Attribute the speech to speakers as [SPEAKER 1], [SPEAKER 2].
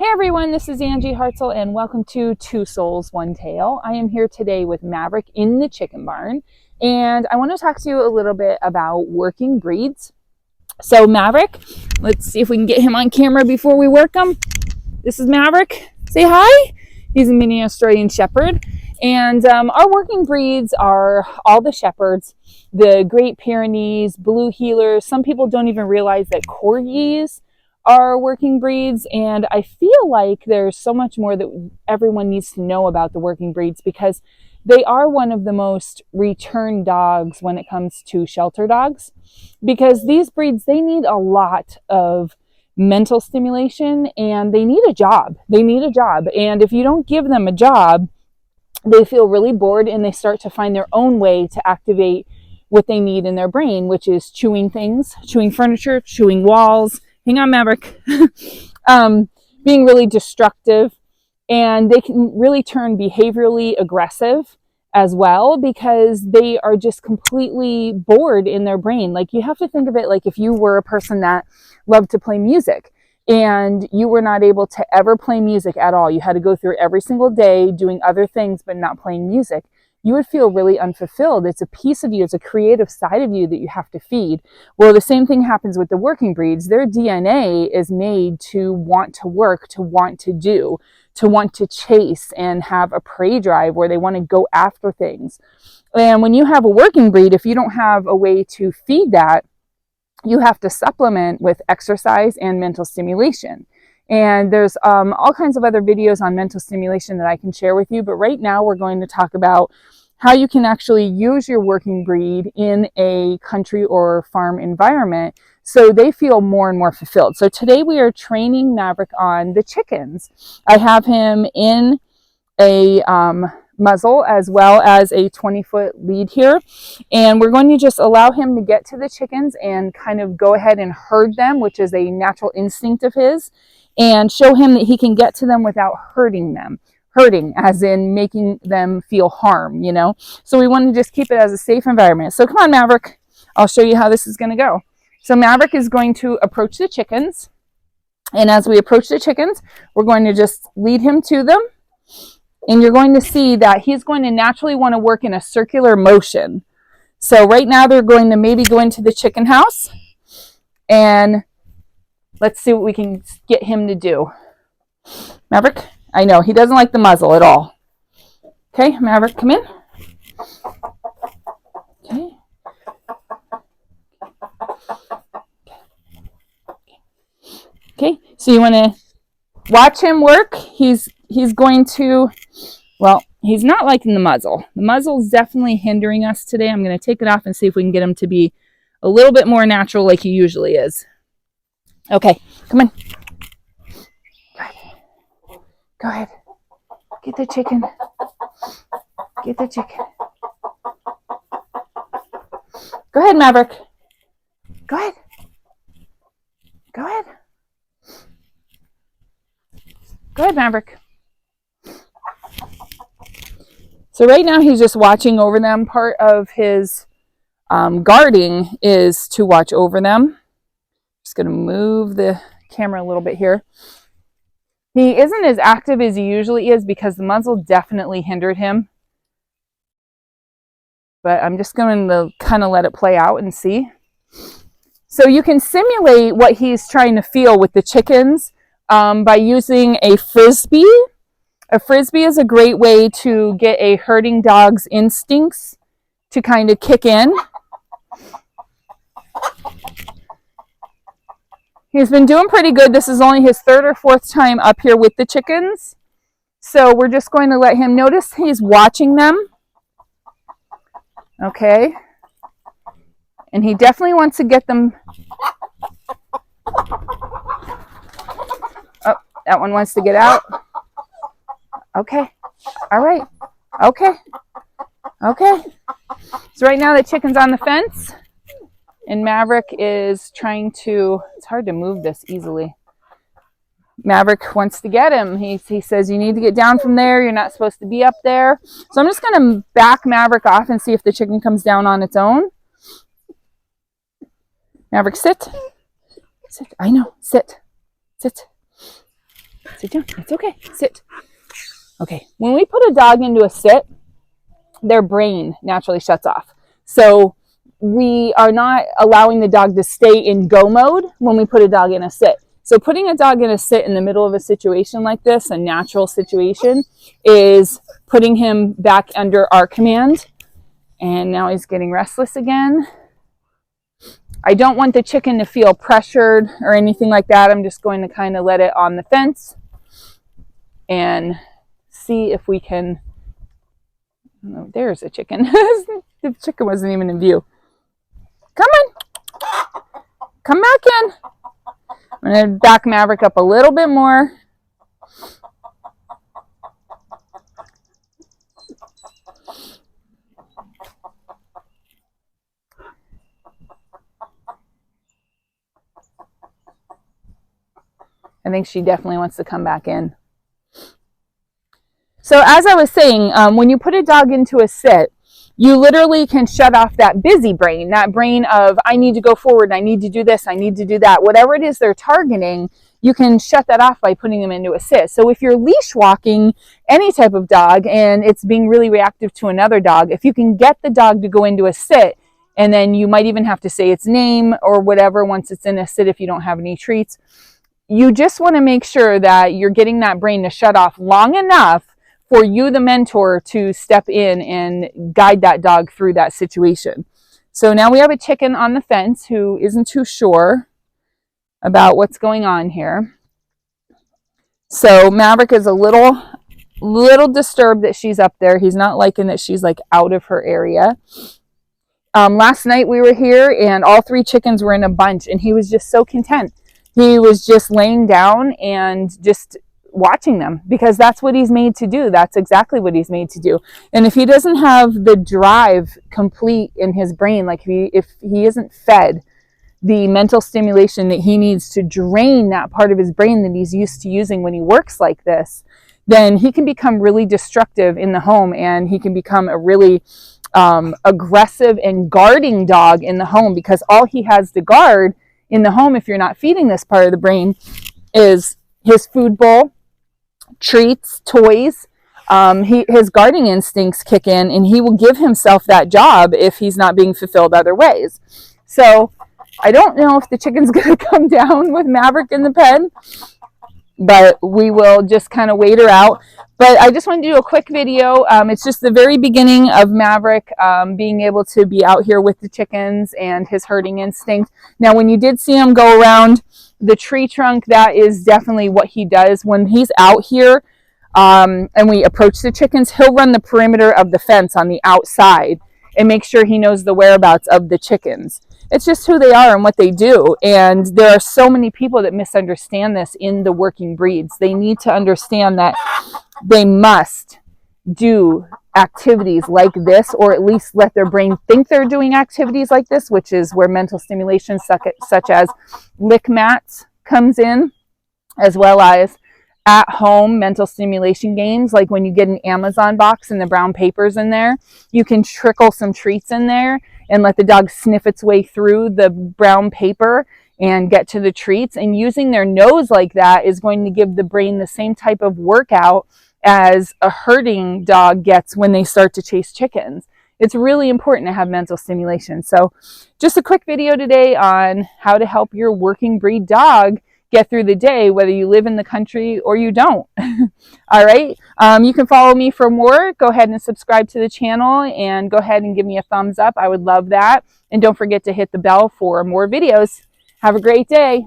[SPEAKER 1] Hey everyone, this is Angie Hartzell and welcome to Two Souls, One Tail. I am here today with Maverick in the chicken barn and I want to talk to you a little bit about working breeds. So Maverick, let's see if we can get him on camera before we work him. This is Maverick. Say hi. He's a mini Australian Shepherd. And our working breeds are all the Shepherds, the Great Pyrenees, Blue Heelers. Some people don't even realize that Corgis are working breeds, and I feel like there's so much more that everyone needs to know about the working breeds because they are one of the most returned dogs when it comes to shelter dogs, because these breeds, they need a lot of mental stimulation and they need a job. And if you don't give them a job, they feel really bored and they start to find their own way to activate what they need in their brain, which is chewing things, chewing furniture, chewing walls. Hang on, Maverick. Being really destructive, and they can really turn behaviorally aggressive as well because they are just completely bored in their brain. Like, you have to think of it like if you were a person that loved to play music and you were not able to ever play music at all. You had to go through every single day doing other things but not playing music. You would feel really unfulfilled. It's a piece of you, it's a creative side of you that you have to feed. Well, the same thing happens with the working breeds. Their DNA is made to want to work, to want to do, to want to chase and have a prey drive where they want to go after things. And when you have a working breed, if you don't have a way to feed that, you have to supplement with exercise and mental stimulation. And there's all kinds of other videos on mental stimulation that I can share with you. But right now we're going to talk about how you can actually use your working breed in a country or farm environment so they feel more and more fulfilled. So today we are training Maverick on the chickens. I have him in a muzzle as well as a 20-foot lead here. And we're going to just allow him to get to the chickens and kind of go ahead and herd them, which is a natural instinct of his, and show him that he can get to them without hurting them. Hurting as in making them feel harm, you know? So we want to just keep it as a safe environment. So come on, Maverick. I'll show you how this is going to go. So Maverick is going to approach the chickens. And as we approach the chickens, we're going to just lead him to them. And you're going to see that he's going to naturally want to work in a circular motion. So right now they're going to maybe go into the chicken house. And let's see what we can get him to do. Maverick, I know, he doesn't like the muzzle at all. Okay, Maverick, come in. Okay. Okay, so you want to watch him work. He's going to, well, he's not liking the muzzle. The muzzle's definitely hindering us today. I'm going to take it off and see if we can get him to be a little bit more natural like he usually is. Okay, come on. Go ahead. Get the chicken. Get the chicken. Go ahead, Maverick. Go ahead. Go ahead. Go ahead, Maverick. So right now he's just watching over them. Part of his guarding is to watch over them. Just going to move the camera a little bit here. He isn't as active as he usually is because the muzzle definitely hindered him. But I'm just going to kind of let it play out and see. So you can simulate what he's trying to feel with the chickens by using a frisbee. A frisbee is a great way to get a herding dog's instincts to kind of kick in. He's been doing pretty good. This is only his third or fourth time up here with the chickens. So we're just going to let him notice he's watching them. Okay. And he definitely wants to get them. Oh, that one wants to get out. Okay. All right. Okay. Okay. So right now the chicken's on the fence. And Maverick is trying to, it's hard to move this easily. Maverick wants to get him. He says, you need to get down from there. You're not supposed to be up there. So I'm just going to back Maverick off and see if the chicken comes down on its own. Maverick, sit. Sit. I know. Sit. Sit. Sit down. It's okay. Sit. Okay. When we put a dog into a sit, their brain naturally shuts off. So we are not allowing the dog to stay in go mode when we put a dog in a sit. So putting a dog in a sit in the middle of a situation like this, a natural situation, is putting him back under our command. And now he's getting restless again. I don't want the chicken to feel pressured or anything like that. I'm just going to kind of let it on the fence and see if we can. Oh, there's a chicken. The chicken wasn't even in view. Come on. Come back in. I'm going to back Maverick up a little bit more. I think she definitely wants to come back in. So as I was saying, when you put a dog into a sit, you literally can shut off that busy brain, that brain of, I need to go forward, I need to do this, I need to do that. Whatever it is they're targeting, you can shut that off by putting them into a sit. So if you're leash walking any type of dog and it's being really reactive to another dog, if you can get the dog to go into a sit, and then you might even have to say its name or whatever once it's in a sit if you don't have any treats, you just want to make sure that you're getting that brain to shut off long enough for you, the mentor, to step in and guide that dog through that situation. So now we have a chicken on the fence who isn't too sure about what's going on here. So Maverick is a little disturbed that she's up there. He's not liking that she's like out of her area. Last night we were here and all 3 chickens were in a bunch and he was just so content. He was just laying down and just watching them because that's what he's made to do. That's exactly what he's made to do. And if he doesn't have the drive complete in his brain, like if he isn't fed the mental stimulation that he needs to drain that part of his brain that he's used to using when he works like this, then he can become really destructive in the home and he can become a really aggressive and guarding dog in the home, because all he has to guard in the home, if you're not feeding this part of the brain, is his food bowl, treats, toys. His guarding instincts kick in and he will give himself that job if he's not being fulfilled other ways. So I don't know if the chicken's going to come down with Maverick in the pen, but we will just kind of wait her out. But I just want to do a quick video. It's just the very beginning of Maverick being able to be out here with the chickens and his herding instinct. Now, when you did see him go around the tree trunk, that is definitely what he does. When he's out here and we approach the chickens, he'll run the perimeter of the fence on the outside and make sure he knows the whereabouts of the chickens. It's just who they are and what they do. And there are so many people that misunderstand this in the working breeds. They need to understand that they must do activities like this, or at least let their brain think they're doing activities like this, which is where mental stimulation such as lick mats comes in, as well as at-home mental stimulation games. Like when you get an Amazon box and the brown paper's in there, you can trickle some treats in there and let the dog sniff its way through the brown paper and get to the treats. And using their nose like that is going to give the brain the same type of workout as a herding dog gets when they start to chase chickens. It's really important to have mental stimulation. So just a quick video today on how to help your working breed dog get through the day, whether you live in the country or you don't. All right. You can follow me for more. Go ahead and subscribe to the channel and go ahead and give me a thumbs up. I would love that. And don't forget to hit the bell for more videos. Have a great day.